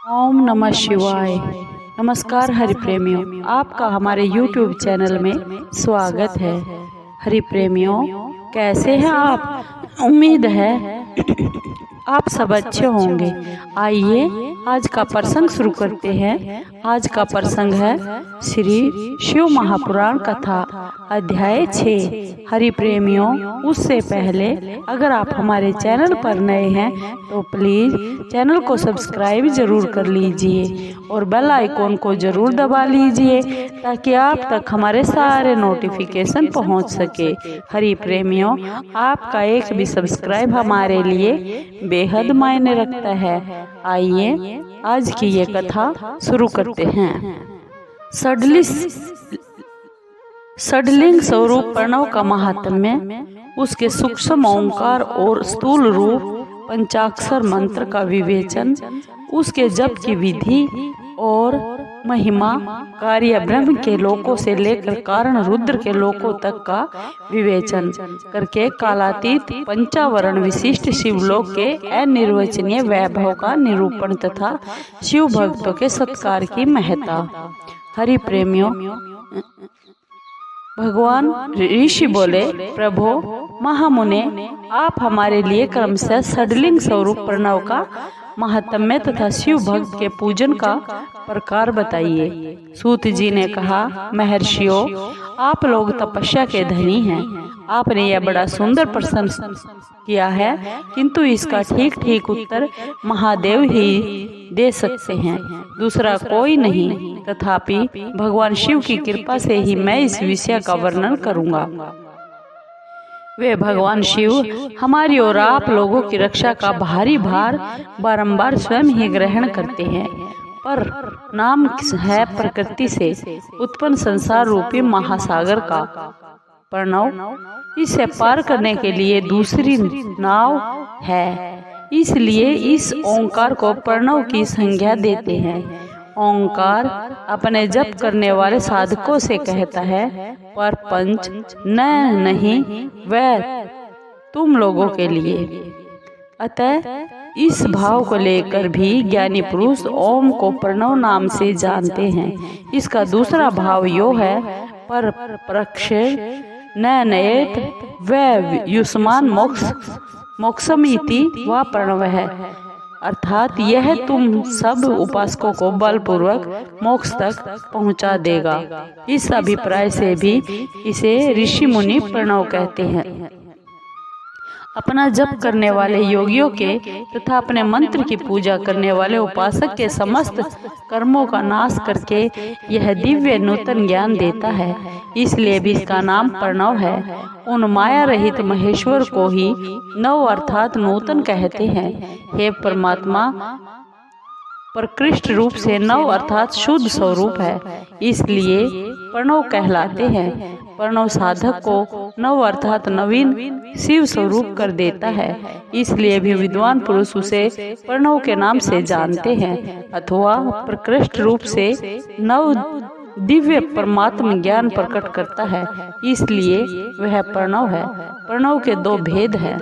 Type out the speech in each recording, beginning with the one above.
ओम नमः शिवाय। नमस्कार हरि प्रेमियों, आपका हमारे YouTube चैनल में स्वागत है। हरि प्रेमियों, कैसे हैं आप? उम्मीद है आप सब अच्छे होंगे। आइए आज का प्रसंग शुरू करते हैं। आज का प्रसंग है श्री शिव महापुराण कथा अध्याय 6। हरि प्रेमियों, उससे पहले अगर आप हमारे चैनल पर नए हैं तो प्लीज चैनल को सब्सक्राइब जरूर कर लीजिए और बेल आइकॉन को जरूर दबा लीजिए ताकि आप तक हमारे सारे नोटिफिकेशन पहुंच सके। हरि प्रेमियों, आपका एक भी सब्सक्राइब हमारे लिए बेहद मायने रखता है। आइए आज की ये कथा शुरू करते हैं। षडलिंग स्वरूप प्रणव का महात्म्य, उसके सूक्ष्म ओंकार और स्थूल रूप पंचाक्षर मंत्र का विवेचन, उसके जप की विधि और महिमा, कार्य ब्रह्म के लोकों से लेकर कारण रुद्र के लोकों तक का विवेचन करके कालातीत पंचावरण विशिष्ट शिवलोक के अनिर्वचनीय वैभव का निरूपण तथा शिव भक्तों के सत्कार की महत्ता। हरि प्रेमियों, भगवान ऋषि बोले, प्रभो महामुने, आप हमारे लिए क्रमशः षडलिंग स्वरूप प्रणव का महात्म्य तथा शिव भक्त के पूजन का प्रकार बताइए। सूत जी ने कहा, महर्षियों, आप लोग तपस्या के धनी हैं। आपने यह बड़ा सुंदर प्रश्न किया है, किंतु इसका ठीक ठीक उत्तर महादेव ही दे सकते हैं, दूसरा कोई नहीं। तथापि भगवान शिव की कृपा से ही मैं इस विषय का वर्णन करूंगा। वे भगवान शिव हमारी और आप लोगों की रक्षा का भारी भार बारंबार स्वयं ही ग्रहण करते हैं, पर नाम है प्रकृति से उत्पन्न संसार रूपी महासागर का प्रणव। इसे पार करने के लिए दूसरी नाव है, इसलिए इस ओंकार को प्रणव की संज्ञा देते हैं। ओंकार अपने जप करने वाले साधकों से कहता है, पर पंच नहीं, वह तुम लोगों के लिए। अतः इस भाव को लेकर भी ज्ञानी पुरुष ओम को प्रणव नाम से जानते हैं। इसका दूसरा भाव यो है, पर प्रक्षेप नयत वह युष्मान मोक्षमिति व प्रणव है, अर्थात यह तुम सब उपासकों को बलपूर्वक मोक्ष तक पहुंचा देगा। इस अभिप्राय से भी इसे ऋषि मुनि प्रणव कहते हैं। अपना जप करने वाले योगियों के तथा अपने मंत्र की पूजा करने वाले उपासक के समस्त कर्मों का नाश करके यह दिव्य नूतन ज्ञान देता है, इसलिए भी इसका नाम प्रणव है। उन माया रहित महेश्वर को ही नव अर्थात नूतन कहते हैं। हे परमात्मा प्रकृष्ट रूप से नव अर्थात शुद्ध स्वरूप है, इसलिए प्रणव कहलाते हैं। प्रणव साधक को नव अर्थात नवीन शिव स्वरूप कर देता है, इसलिए भी विद्वान पुरुष उसे प्रणव के नाम से जानते हैं, अथवा प्रकृष्ट रूप से नव दिव्य परमात्म ज्ञान प्रकट करता है, इसलिए वह प्रणव है। प्रणव के दो भेद हैं,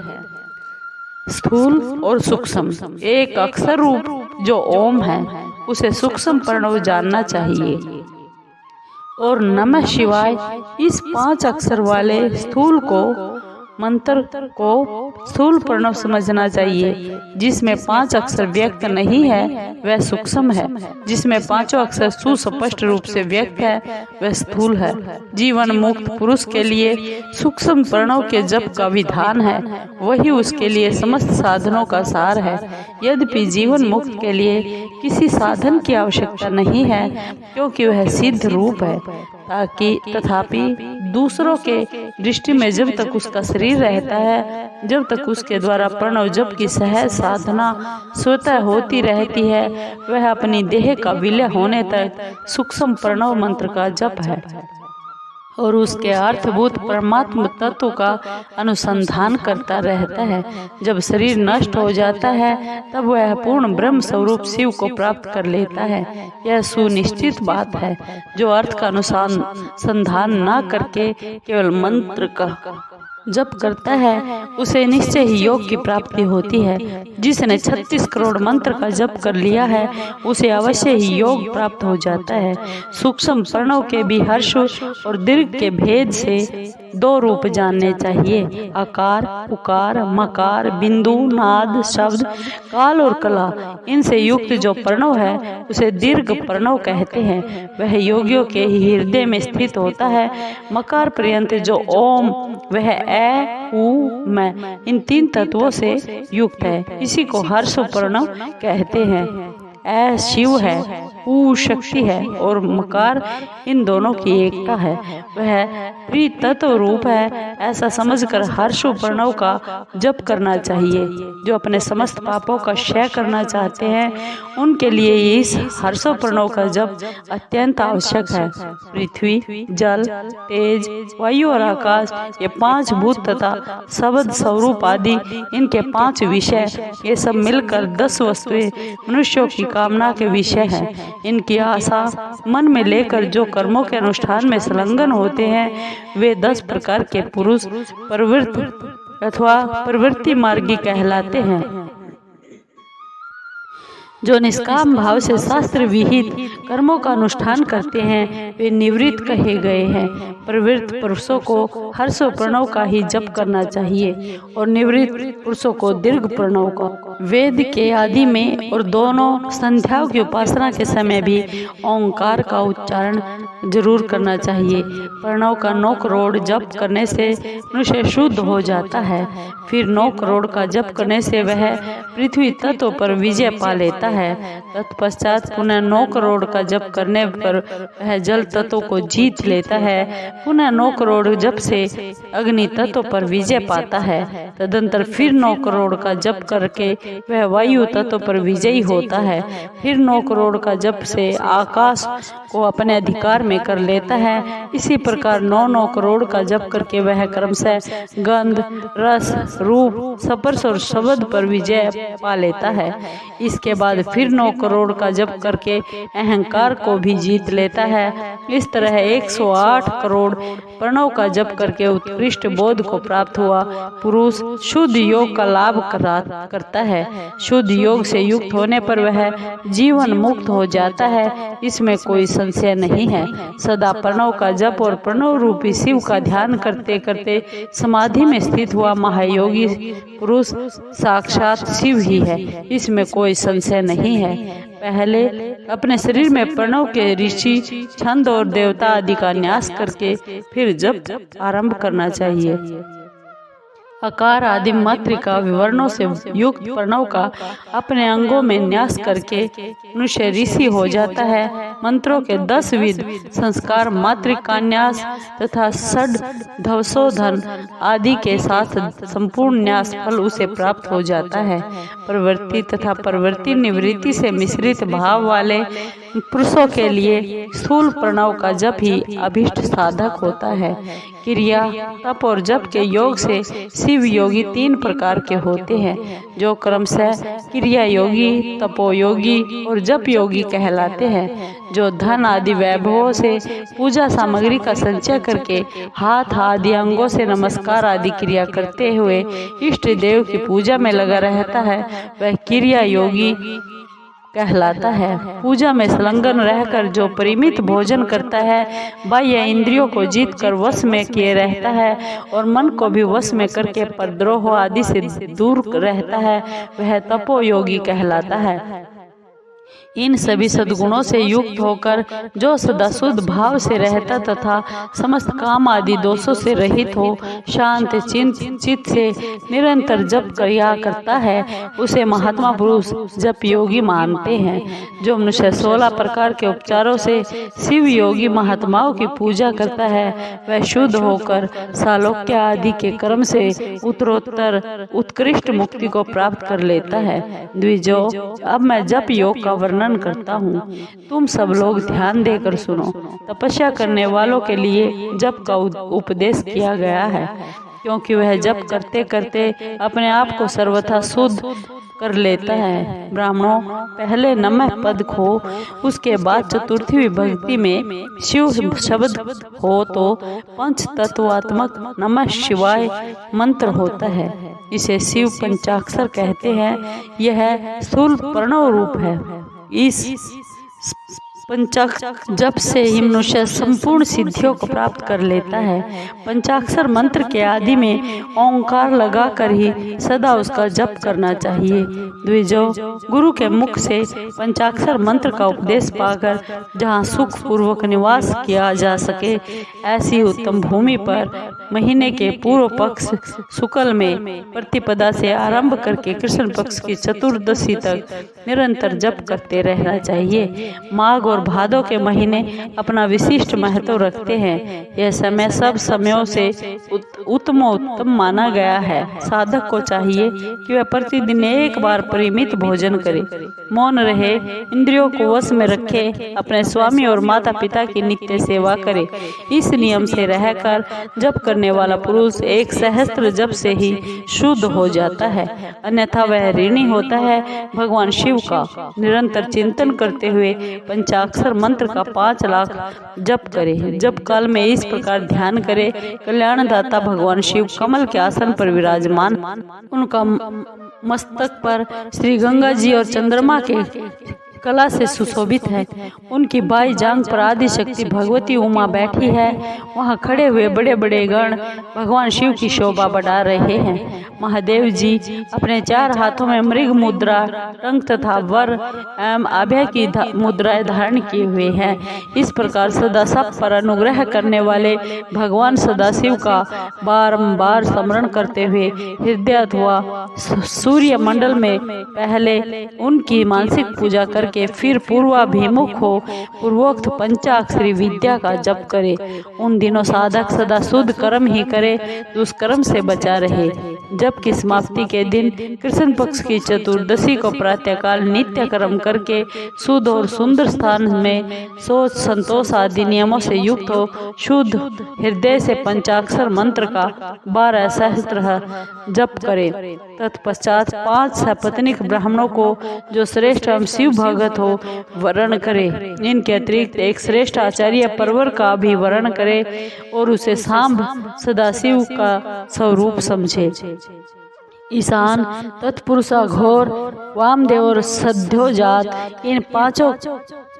स्थूल और सूक्ष्म। एक अक्षर रूप जो ओम है, उसे सूक्ष्म प्रणव जानना चाहिए, और नमः शिवाय इस 5 अक्षर वाले स्थूल को मंत्र को स्थूल प्रणव समझना चाहिए। जिसमें 5 अक्षर व्यक्त नहीं है वह सूक्ष्म है, जिसमें 5 अक्षर सुस्पष्ट रूप से व्यक्त है वह स्थूल है। जीवन मुक्त पुरुष के लिए सूक्ष्म प्रणव के जप का विधान है, वही उसके लिए समस्त साधनों का सार है। यद्यपि जीवन मुक्त के लिए किसी साधन की आवश्यकता नहीं है, क्योंकि वह सिद्ध रूप है, तथापि दूसरों के दृष्टि में जब तक उसका शरीर रहता है, जब तक उसके द्वारा प्रणव जप की सहज साधना स्वतः होती रहती है, वह अपनी देह का विलय होने तक सूक्ष्म प्रणव मंत्र का जप है और उसके अर्थभूत परमात्म तत्व का अनुसंधान करता रहता है। जब शरीर नष्ट हो जाता है तब वह पूर्ण ब्रह्म स्वरूप शिव को प्राप्त कर लेता है। यह सुनिश्चित बात है। जो अर्थ का अनुसंधान न करके केवल मंत्र का जप करता है उसे निश्चय ही योग की प्राप्ति होती है। जिसने 36 करोड़ मंत्र का जप कर लिया है उसे अवश्य ही योग प्राप्त हो जाता है। सूक्ष्म प्रणव के भी हर्ष और दीर्घ के भेद से 2 रूप जानने चाहिए, आकार, उकार, मकार, बिंदु, नाद, शब्द, काल और कला। इनसे युक्त जो प्रणव है उसे दीर्घ प्रणव कहते हैं। वह योगियों के ही हृदय में स्थित होता है। मकार पर्यंत जो ओम वह ए, उ, मैं इन 3 तत्वों से युक्त है। इसी को हर्ष प्रणव कहते हैं। ए शिव है, उ शक्ति है और मकार इन दोनों की एकता है। वह त्रितत्व रूप है। ऐसा समझकर हर्ष प्रणव का जप करना चाहिए। जो अपने समस्त पापों का क्षय करना चाहते हैं उनके लिए इस हर्ष प्रणव का जप अत्यंत आवश्यक है। पृथ्वी, जल, तेज, वायु और आकाश ये 5 भूत तथा शब्द, स्वरूप आदि इनके 5 विषय, ये सब मिलकर 10 वस्तुएं मनुष्यों की कामना के विषय है। इनकी आशा मन में लेकर जो कर्मों के अनुष्ठान में संलग्न होते हैं वे 10 प्रकार के पुरुष प्रवृत्त अथवा प्रवृत्ति मार्गी कहलाते हैं। जो निष्काम भाव से शास्त्र विहित कर्मों का अनुष्ठान करते हैं वे निवृत्त कहे गए हैं। प्रवृत्त पुरुषों को हर्ष प्रणव का ही जप करना चाहिए और निवृत्त पुरुषों को दीर्घ प्रणव का। वेद के आदि में और दोनों संध्याओं की उपासना के समय भी ओंकार का उच्चारण जरूर करना चाहिए। प्रणव का 9 करोड़ जप करने से मनुष्य शुद्ध हो जाता है। फिर 9 करोड़ का जप करने से वह पृथ्वी तत्व पर विजय पा लेता है। तत्पश्चात पुनः 9 करोड़ का जप करने पर वह जल तत्व को जीत लेता है। पुनः 9 करोड़ जप से अग्नि तत्व पर विजय पाता है। तदंतर फिर 9 करोड़ का जप करके वह वायु तत्व पर विजयी होता है। फिर 9 करोड़ का जप से आकाश को अपने अधिकार में कर लेता है। इसी प्रकार 9 करोड़ का जप करके वह क्रमशः गंध, रस, रूप, स्पर्श और शब्द पर विजय पा लेता है। इसके बाद फिर 9 करोड़ का जप करके अहंकार को भी जीत लेता है। इस तरह 108 करोड़ प्रणव का जप करके उत्कृष्ट बोध को प्राप्त हुआ पुरुष शुद्ध योग का लाभ करता है। शुद्ध योग से युक्त होने पर वह जीवन मुक्त हो जाता है, इसमें कोई संशय नहीं है। सदा प्रणव का जप और प्रणव रूपी शिव का ध्यान करते करते समाधि में स्थित हुआ महायोगी पुरुष साक्षात शिव ही है, इसमें कोई संशय नहीं है। पहले अपने शरीर में प्रणव के ऋषि, छंद और देवता आदि का न्यास करके फिर जप आरंभ करना चाहिए। अकार आदि मात्रिका विवरणों से युक्त प्रणव का अपने अंगों में न्यास करके मनुष्य ऋषि हो जाता है। मंत्रों के 10 विध संस्कार मात्रिका न्यास तथा षड धवसोधन आदि के साथ संपूर्ण न्यास फल उसे प्राप्त हो जाता है। प्रवृत्ति तथा प्रवृत्ति निवृत्ति से मिश्रित भाव वाले पुरुषों के लिए स्थूल प्रणव का जप ही अभीष्ट साधक होता है। क्रिया, तप और जप के योग से शिव योगी 3 प्रकार के होते हैं, जो क्रमशः क्रिया योगी, तपोयोगी और जप योगी कहलाते हैं। जो धन आदि वैभवों से पूजा सामग्री का संचय करके हाथ आदि अंगों से नमस्कार आदि क्रिया करते हुए इष्ट देव की पूजा में लगा रहता है, वह क्रिया योगी कहलाता है। पूजा में संलग्न रहकर जो परिमित भोजन करता है, बाह्य इंद्रियों को जीत कर वश में किए रहता है और मन को भी वश में करके परद्रोह आदि से दूर रहता है, वह तपोयोगी कहलाता है। इन सभी सद्गुणों से युक्त होकर जो सदा शुद्ध भाव से रहता तथा समस्त काम आदि दोषों से रहित हो, शांत चित्त से निरंतर जप किया करता है, उसे महात्मा पुरुष जप योगी मानते हैं। जो मनुष्य 16 प्रकार के उपचारों से शिव योगी महात्माओं की पूजा करता है, वह शुद्ध होकर सालोक्य आदि के कर्म से उत्तरोत्तर उत्कृष्ट मुक्ति को प्राप्त कर लेता है। द्विजो, अब मैं जप योग का वर्णन करता हूँ, तुम सब लोग ध्यान देकर सुनो। तपस्या करने वालों के लिए जप का उपदेश किया गया है। क्योंकि वह जप करते करते अपने आप को सर्वथा शुद्ध कर लेता है। ब्राह्मणों, पहले नमः पद हो, उसके बाद चतुर्थी विभक्ति में शिव शब्द हो तो पंच तत्वात्मक नमः शिवाय मंत्र होता है। इसे शिव पंचाक्षर कहते हैं। यह स्थूल प्रणव रूप है। इस पंचाक्षर जप से ही मनुष्य संपूर्ण सिद्धियों को प्राप्त कर लेता है। पंचाक्षर मंत्र के आदि में ओंकार लगाकर ही सदा उसका जप करना चाहिए। द्विजो, गुरु के मुख से पंचाक्षर मंत्र का उपदेश पाकर जहाँ सुख पूर्वक निवास किया जा सके, ऐसी उत्तम भूमि पर महीने के पूर्व पक्ष शुक्ल में प्रतिपदा से आरंभ करके कृष्ण पक्ष की चतुर्दशी तक निरंतर जप करते रहना चाहिए। माघ और भादों के महीने अपना विशिष्ट महत्व रखते हैं। यह समय सब समयों से उत्तम माना गया है। साधक को चाहिए कि वह प्रतिदिन एक बार परिमित भोजन करे, मौन रहे, इंद्रियों को वश में रखे, अपने स्वामी और माता पिता की नित्य सेवा करे। इस नियम से रहकर जप करने वाला पुरुष 1 सहस्त्र जप से ही शुद्ध हो जाता है, अन्यथा वह ऋणी होता है। भगवान शिव का निरंतर चिंतन करते हुए पंचाक्षर मंत्र का 5 लाख जप करे। जप काल में इस प्रकार ध्यान करे, कल्याणदाता भगवान शिव कमल के आसन पर विराजमान, उनका मस्तक पर श्री गंगा जी और चंद्रमा के कला से सुशोभित है। उनकी बाई जांग पर आदि शक्ति भगवती उमा बैठी है। वहाँ खड़े हुए बड़े बड़े गण भगवान शिव की शोभा बढ़ा रहे हैं। महादेव जी अपने 4 हाथों में मृग मुद्रा, टंक तथा वर एवं अभय की मुद्राएं धारण किए हुए हैं। इस प्रकार सदा सब पर अनुग्रह करने वाले भगवान सदाशिव का बारंबार स्मरण करते हुए हृदय अथवा सूर्य मंडल में पहले उनकी मानसिक पूजा करके फिर पूर्वाभिमुख हो पूर्वोक्त पंचाक्षरी विद्या का जप करे। उन दिनों साधक सदा शुद्ध कर्म ही करे, दुष्कर्म से बचा रहे। जप की समाप्ति के दिन कृष्ण पक्ष की चतुर्दशी को प्रातःकाल नित्य कर्म करके शुद्ध और सुंदर स्थान में सोच संतोष आदि नियमों से युक्त हो शुद्ध हृदय से पंचाक्षर मंत्र का 12 सहस्त्र जप करे। तत्पश्चात 5 सपत्नीक ब्राह्मणों को जो श्रेष्ठ एवं शिव भगत हो वर्ण करे। इनके अतिरिक्त एक श्रेष्ठ आचार्य परवर का भी वर्ण करे और उसे सांब सदाशिव का स्वरूप समझे। ईशान, तत्पुरुषा, घोर, वामदेव और सद्योजात, इन 5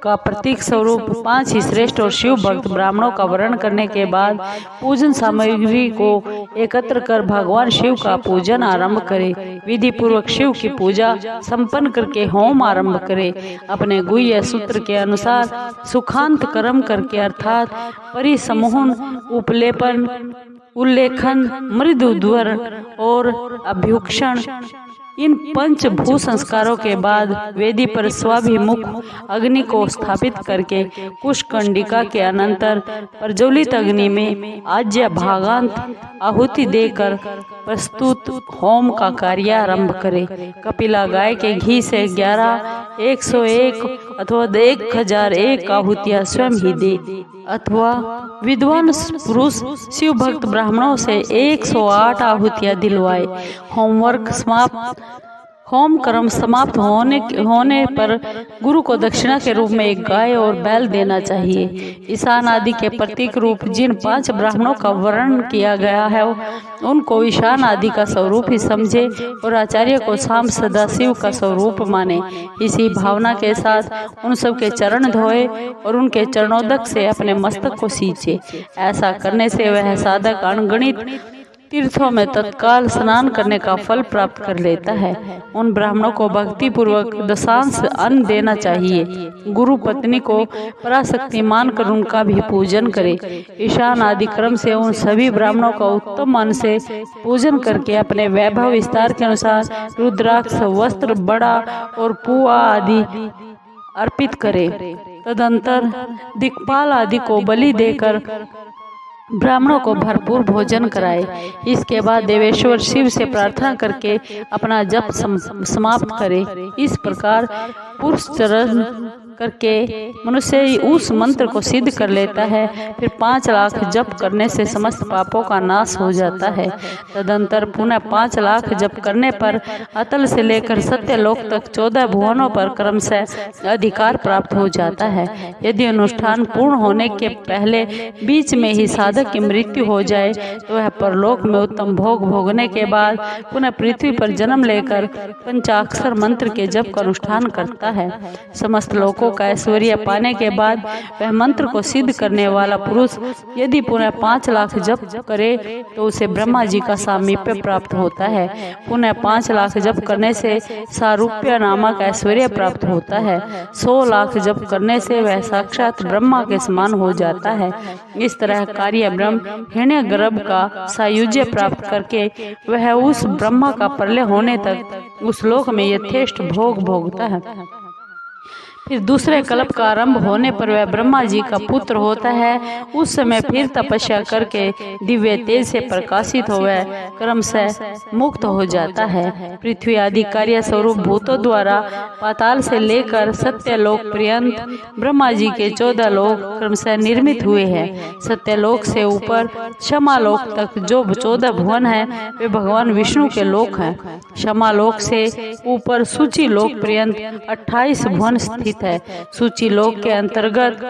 का प्रतीक स्वरूप 5 ही श्रेष्ठ और शिव भक्त ब्राह्मणों का वर्ण करने के बाद पूजन सामग्री को एकत्र कर भगवान शिव का पूजन आरंभ करे। विधि पूर्वक शिव की पूजा संपन्न करके होम आरंभ करे। अपने गुह्य सूत्र के अनुसार सुखांत कर्म करके अर्थात परिसमोहन, उपलेपन, उल्लेखन, मृदुद्वर और अभ्युक्षण, इन 5 भू संस्कारों के बाद वेदी पर स्वाभिमुख अग्नि को स्थापित करके कुशकंडिका के अनंतर प्रज्वलित अग्नि में आज्य भागांत आहुति देकर प्रस्तुत होम का कार्य आरंभ करे। कपिला गाय के घी से 11, 101 अथवा 1001 आहुतियां स्वयं ही दे, अथवा विद्वान पुरुष शिव भक्त ब्राह्मणों से 108 आहुतियां दिलवाए। होम कर्म समाप्त होने पर गुरु को दक्षिणा के रूप में एक गाय और बैल देना चाहिए। ईशान आदि के प्रतीक रूप जिन 5 ब्राह्मणों का वर्णन किया गया है उनको ईशान आदि का स्वरूप ही समझे और आचार्य को सांब सदाशिव का स्वरूप माने। इसी भावना के साथ उन सब के चरण धोए और उनके चरणोदक से अपने मस्तक को सींचे। ऐसा करने से वह साधक अनगणित तीर्थों में तत्काल स्नान करने का फल प्राप्त कर लेता है। उन ब्राह्मणों को भक्ति पूर्वक दशांश अन्न देना चाहिए। गुरु पत्नी को पराशक्ति मानकर उनका भी पूजन करे। ईशान आदि क्रम से उन सभी ब्राह्मणों का उत्तम अन्न से पूजन करके अपने वैभव विस्तार के अनुसार रुद्राक्ष, वस्त्र, बड़ा और पुआ आदि अर्पित करे। तदंतर दिक्पाल आदि को बलि देकर ब्राह्मणों को भरपूर भोजन कराए। इसके बाद देवेश्वर शिव से प्रार्थना करके अपना जप समाप्त करे। इस प्रकार पुरुष चरण करके मनुष्य उस मंत्र को सिद्ध कर लेता है। फिर 5 लाख जप करने से समस्त पापों का नाश हो जाता है। तदंतर पुनः 5 लाख जप करने पर अतल से लेकर सत्यलोक तक 14 भुवनों पर क्रमशः अधिकार प्राप्त हो जाता है। यदि अनुष्ठान पूर्ण होने के पहले बीच में ही साधक की मृत्यु हो जाए तो वह परलोक में उत्तम भोग भोगने के बाद पुनः पृथ्वी पर जन्म लेकर पंचाक्षर मंत्र के जप का अनुष्ठान करता है। समस्त लोकों का ऐश्वर्य पाने के बाद वह मंत्र को सिद्ध करने वाला पुरुष यदि पुनः 5 लाख जप करे तो उसे ब्रह्मा जी का सामीप्य प्राप्त होता है। पुनः 5 लाख जप करने से सारूप्य नामक ऐश्वर्य प्राप्त होता है। 100 लाख जप करने से वह साक्षात ब्रह्मा के समान हो जाता है। इस तरह कार्य ब्रह्म हिरण्य गर्भ का सायुज्य प्राप्त करके वह उस ब्रह्मा का प्रलय होने तक उस लोक में यथेष्ट भोग भोगता है। फिर दूसरे कल्प का आरंभ होने पर वह ब्रह्मा जी का पुत्र होता है। उस समय फिर तपस्या करके दिव्य तेज से प्रकाशित हो वह क्रमशः मुक्त हो जाता है। पृथ्वी आदि कार्य स्वरूप भूतों द्वारा पाताल से लेकर सत्यलोक पर्यंत ब्रह्मा जी के 14 लोक क्रमशः निर्मित हुए हैं। सत्यलोक से ऊपर क्षमालोक तक जो 14 भुवन है वे भगवान विष्णु के लोक हैं। क्षमालोक से ऊपर सूची लोक पर्यंत 28 भुवन स्थित है। सूची लोक के अंतर्गत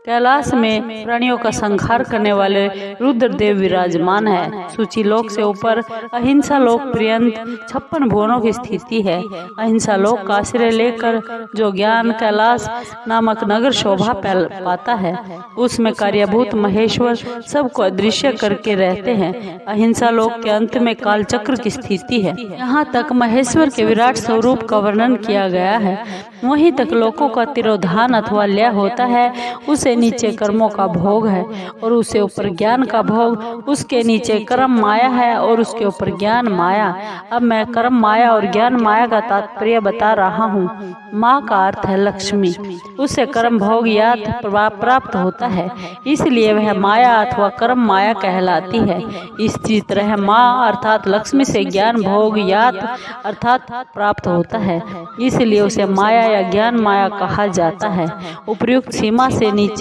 कैलाश में प्राणियों का संहार करने वाले रुद्रदेव विराजमान है। सूची लोक से ऊपर अहिंसा लोक पर्यंत 56 भुवनों की स्थिति है। अहिंसा लोक का आश्रय लेकर जो ज्ञान कैलाश नामक नगर शोभा पाता है उसमें कार्यभूत महेश्वर सबको अदृश्य करके रहते हैं। अहिंसा लोक के अंत में कालचक्र की स्थिति है। यहाँ तक महेश्वर के विराट स्वरूप का वर्णन किया गया है। वहीं तक लोकों का तिरोधान अथवा लय होता है। उसे नीचे कर्मों का भोग है और उससे ऊपर ज्ञान का भोग। उसके नीचे कर्म माया है और उसके ऊपर ज्ञान माया। अब मैं कर्म माया और ज्ञान माया का तात्पर्य बता रहा हूँ। माँ का अर्थ है लक्ष्मी। उससे कर्म भोग यात प्राप्त होता है, इसलिए वह माया अथवा कर्म माया कहलाती है। इसी तरह माँ अर्थात लक्ष्मी से ज्ञान भोग यात अर्थात प्राप्त होता है, इसलिए उसे माया या ज्ञान माया कहा जाता है। उपर्युक्त सीमा से नीचे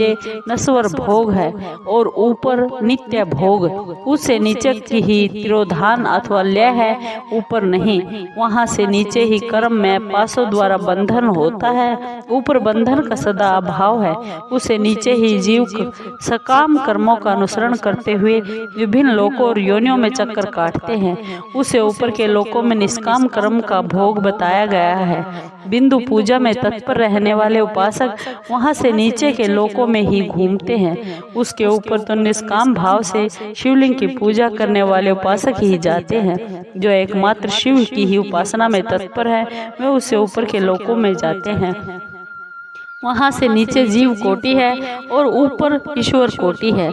नश्वर भोग है और ऊपर नित्य भोग। उससे नीचे की ही तिरोधान अथवा लय है, ऊपर नहीं। वहाँ से नीचे ही कर्म में पासों द्वारा बंधन होता है, ऊपर बंधन का सदा अभाव है। उससे नीचे ही जीव सकाम कर्मों का अनुसरण करते हुए विभिन्न लोकों और योनियों में चक्कर काटते हैं। उससे ऊपर के लोकों में निष्काम कर्म का भोग बताया गया है। बिंदु पूजा में तत्पर रहने वाले उपासक वहाँ से नीचे के लोकों में ही घूमते हैं। उसके ऊपर तो निष्काम भाव से शिवलिंग की पूजा करने वाले उपासक ही जाते हैं। जो एकमात्र शिव की ही उपासना में तत्पर है वे उससे ऊपर के लोकों में जाते हैं। वहाँ से नीचे जीव कोटि है और ऊपर ईश्वर कोटि है।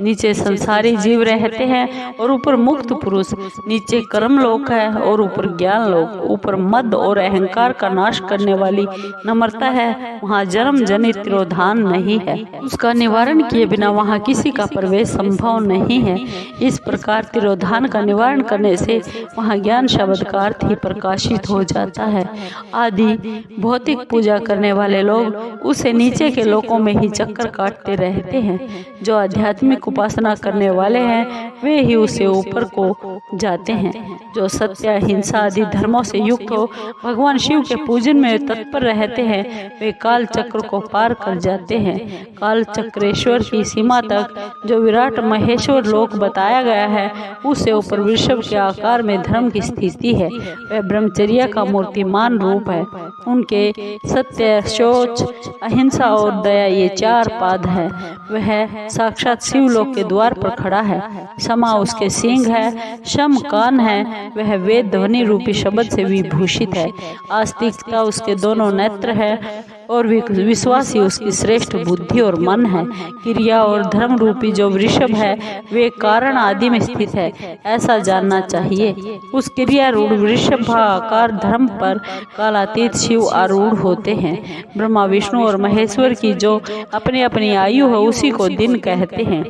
नीचे संसारी जीव रहते हैं और ऊपर मुक्त पुरुष। नीचे कर्म लोक है और ऊपर ज्ञान लोक। ऊपर मद और अहंकार का नाश करने वाली नम्रता है। वहाँ जन्म जनित तिरोधान नहीं है। उसका निवारण किए बिना वहाँ किसी का प्रवेश संभव नहीं है। इस प्रकार तिरोधान का निवारण करने से वहाँ ज्ञान शब्द का अर्थ ही प्रकाशित हो जाता है। आदि भौतिक पूजा करने वाले लोग उसे नीचे के लोकों में ही चक्कर काटते रहते हैं। जो आध्यात्मिक उपासना करने वाले हैं वे ही उसे ऊपर को जाते हैं। जो सत्य हिंसा आदि धर्मों से युक्त हो भगवान शिव के पूजन में तत्पर रहते हैं वे काल चक्र को पार कर जाते हैं। काल चक्रेश्वर की सीमा तक जो विराट महेश्वर लोक बताया गया है उससे ऊपर वृषभ के आकार में धर्म की स्थिति है। वह ब्रह्मचर्य का मूर्तिमान रूप है। उनके सत्य, शौच, अहिंसा और दया ये 4 पाद है। वह साक्षात शिवलोक के द्वार पर खड़ा है। क्षमा उसके सींग है, शम कान है, वह वेद ध्वनि रूपी शब्द से विभूषित है। आस्तिकता उसके दोनों नेत्र है और विश्वासी उसकी श्रेष्ठ बुद्धि और मन है। क्रिया और धर्म रूपी जो वृषभ है वे कारण आदि में स्थित है, ऐसा जानना चाहिए। उस क्रिया रूढ़ वृषभ आकार धर्म पर कालातीत शिव आरूढ़ होते हैं। ब्रह्मा विष्णु और महेश्वर की जो अपनी अपनी आयु है उसी को दिन कहते हैं।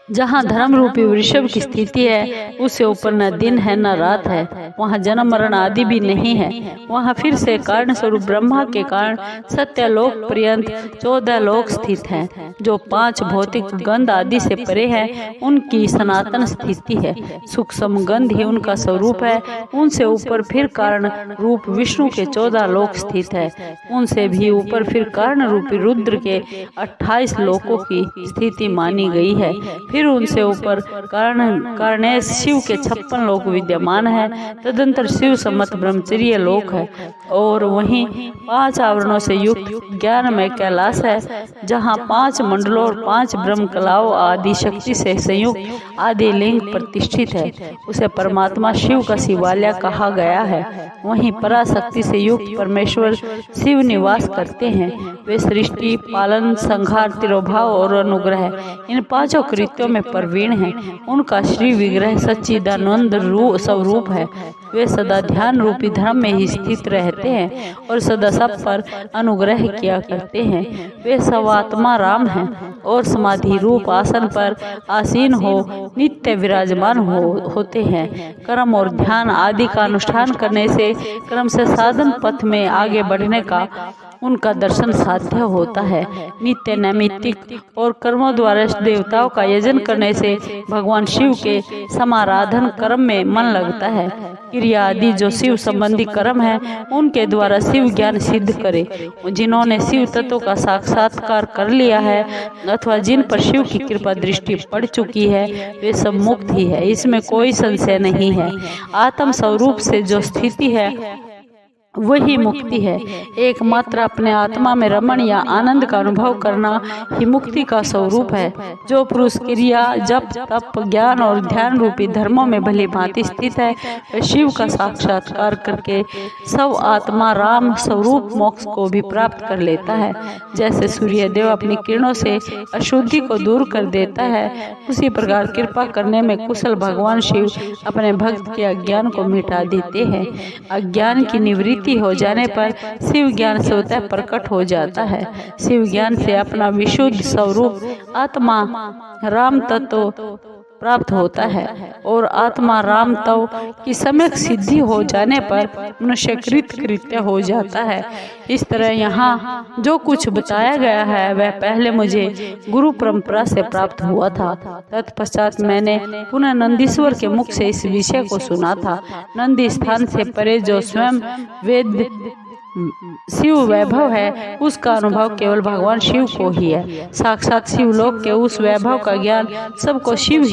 जहाँ धर्म रूपी वृषभ की स्थिति है उससे ऊपर न दिन है न रात है, वहाँ जन्म मरण आदि भी नहीं है। वहाँ फिर से कारण स्वरूप ब्रह्मा के कारण सत्यलोक पर्यंत 14 लोक स्थित हैं, जो 5 भौतिक गंध आदि से परे हैं। उनकी सनातन स्थिति है, सूक्ष्म गंध ही उनका स्वरूप है। उनसे ऊपर फिर कारण रूप विष्णु के 14 लोक स्थित है। उनसे भी ऊपर फिर कारण रूपी रुद्र के 28 लोकों की स्थिति मानी गई है। फिर उनसे ऊपर कारण शिव के 56 लोक विद्यमान है। तदंतर शिव सम्मत ब्रह्मचर्य लोक है और वहीं 5 आवरणों से युक्त ज्ञान में कैलाश है, जहाँ 5 मंडलों और 5 ब्रह्म कलाओं आदि शक्ति से संयुक्त आदि लिंग प्रतिष्ठित है। उसे परमात्मा शिव का शिवालय कहा गया है। वहीं पराशक्ति से युक्त परमेश्वर शिव निवास करते हैं। वे सृष्टि, पालन, संहार, तिरोभाव और अनुग्रह इन 5 कृत्यों में प्रवीण हैं। उनका श्री विग्रह सच्चिदानंद स्वरूप है। वे सदा ध्यान रूपी धर्म में ही स्थित रहते हैं और सदा सब पर अनुग्रह किया करते हैं। वे सर्वात्मा राम हैं और समाधि रूप आसन पर आसीन हो नित्य विराजमान होते हैं। कर्म और ध्यान आदि का अनुष्ठान करने से क्रम से साधन पथ में आगे बढ़ने का उनका दर्शन साध्य होता है। नित्य नैमित्तिक और कर्मों द्वारा देवताओं का यजन करने से भगवान शिव के समाराधन कर्म में मन लगता है। क्रिया आदि जो शिव संबंधी कर्म है उनके द्वारा शिव ज्ञान सिद्ध करे। जिन्होंने शिव तत्व का साक्षात्कार कर लिया है अथवा जिन पर शिव की कृपा दृष्टि पड़ चुकी है वे सब मुक्त ही है, इसमें कोई संशय नहीं है। आत्म स्वरूप से जो स्थिति है वही मुक्ति है। एकमात्र अपने आत्मा में रमण या आनंद का अनुभव करना ही मुक्ति का स्वरूप है। जो पुरुष क्रिया, जप, तप, ज्ञान और ध्यान रूपी धर्मों में भली भांति स्थित है वह शिव का साक्षात्कार करके सब आत्मा राम स्वरूप मोक्ष को भी प्राप्त कर लेता है। जैसे सूर्य देव अपनी किरणों से अशुद्धि को दूर कर देता है, उसी प्रकार कृपा करने में कुशल भगवान शिव अपने भक्त के अज्ञान को मिटा देते हैं। अज्ञान की निवृत्ति हो जाने पर शिव ज्ञान स्वतः प्रकट हो जाता है। शिव ज्ञान से अपना विशुद्ध स्वरूप आत्मा राम तत्व प्राप्त होता है और आत्मा राम तत्व की सम्यक सिद्धि हो जाने पर मनुष्यकृत कृत्य हो जाता है। इस तरह यहाँ जो कुछ बताया गया है वह पहले मुझे गुरु परंपरा से प्राप्त हुआ था। तत्पश्चात मैंने पुनः नंदीश्वर के मुख से इस विषय को सुना था। नंदी स्थान से परे जो स्वयं वेद शिव वैभव है उसका अनुभव केवल भगवान शिव को ही है। साक्षात शिवलोक के उस वैभव का ज्ञान सबको शिव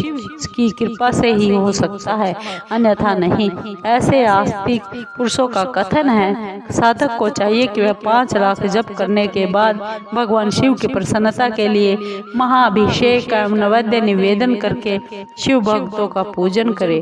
की कृपा से ही हो सकता है, अन्यथा नहीं। ऐसे आस्तिक पुरुषों का कथन है साधक को चाहिए कि वह 5 लाख जप करने के बाद भगवान शिव की प्रसन्नता के लिए महाअभिषेक एवं नैवेद्य निवेदन करके शिव भक्तों का पूजन करे।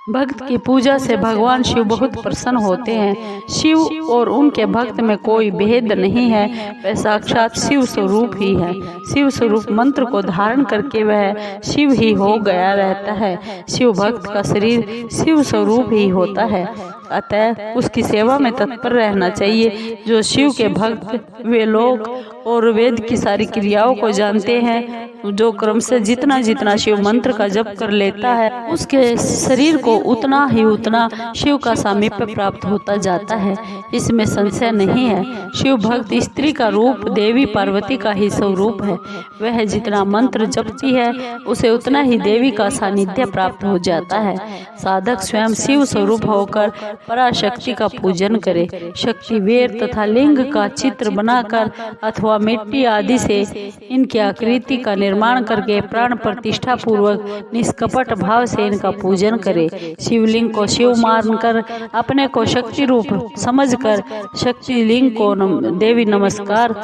भक्त की पूजा से भगवान शिव बहुत प्रसन्न होते हैं। शिव और उनके भक्त में कोई भेद नहीं है, वह साक्षात शिव स्वरूप ही है। शिव स्वरूप मंत्र को धारण करके वह शिव ही हो गया रहता है। शिव भक्त का शरीर शिव स्वरूप ही होता है, अतः उसकी सेवा में तत्पर रहना चाहिए। जो शिव के भक्त वे लोग और वेद की सारी क्रियाओं को जानते हैं, जो क्रम से जितना जितना शिव मंत्र का जप कर लेता है उसके शरीर को उतना ही उतना शिव का सामीप्य प्राप्त होता जाता है, इसमें संशय नहीं है। शिव भक्त स्त्री का रूप देवी पार्वती का ही स्वरूप है। वह जितना मंत्र जपती है उसे उतना ही देवी का सानिध्य प्राप्त हो जाता है। साधक स्वयं शिव स्वरूप होकर पराशक्ति का पूजन करे। शक्ति वेर तथा लिंग का चित्र बनाकर अथवा मिट्टी आदि से इनकी आकृति का निर्माण करके प्राण प्रतिष्ठा पूर्वक निष्कपट भाव से इनका पूजन करे। शिवलिंग को शिव मानकर अपने को शक्ति रूप समझकर शक्ति लिंग को देवी नमस्कार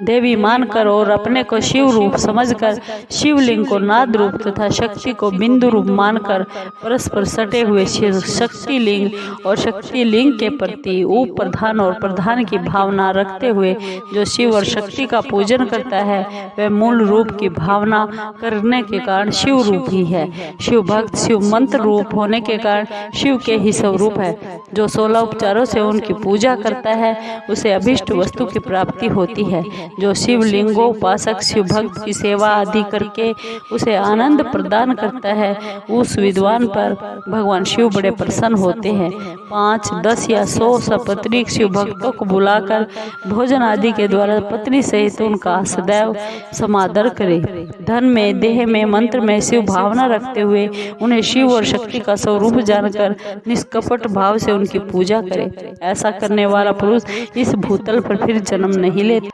देवी मानकर और अपने को शिव रूप समझकर शिवलिंग को नाद रूप तथा शक्ति को बिंदु रूप मानकर परस्पर सटे हुए शक्ति लिंग और शक्ति लिंग के प्रति उप प्रधान और प्रधान की भावना रखते हुए जो शिव और शक्ति का पूजन करता है वह मूल रूप की भावना करने के कारण शिव रूप ही है। शिव भक्त शिव मंत्र रूप होने के कारण शिव के ही स्वरूप है। जो 16 उपचारों से उनकी पूजा करता है उसे अभिष्ट वस्तु की प्राप्ति होती है। जो शिव लिंगोपासक शिव भक्त की सेवा आदि करके उसे आनंद प्रदान करता है उस विद्वान पर भगवान शिव बड़े प्रसन्न होते हैं। 5, 10 या 100 सपत्नीक शिव भक्तों को बुलाकर भोजन आदि के द्वारा पत्नी सहित उनका सदैव समादर करे। धन में, देह में, मंत्र में शिव भावना रखते हुए उन्हें शिव और शक्ति का स्वरूप जानकर निष्कपट भाव से उनकी पूजा करे। ऐसा करने वाला पुरुष इस भूतल पर फिर जन्म नहीं लेता।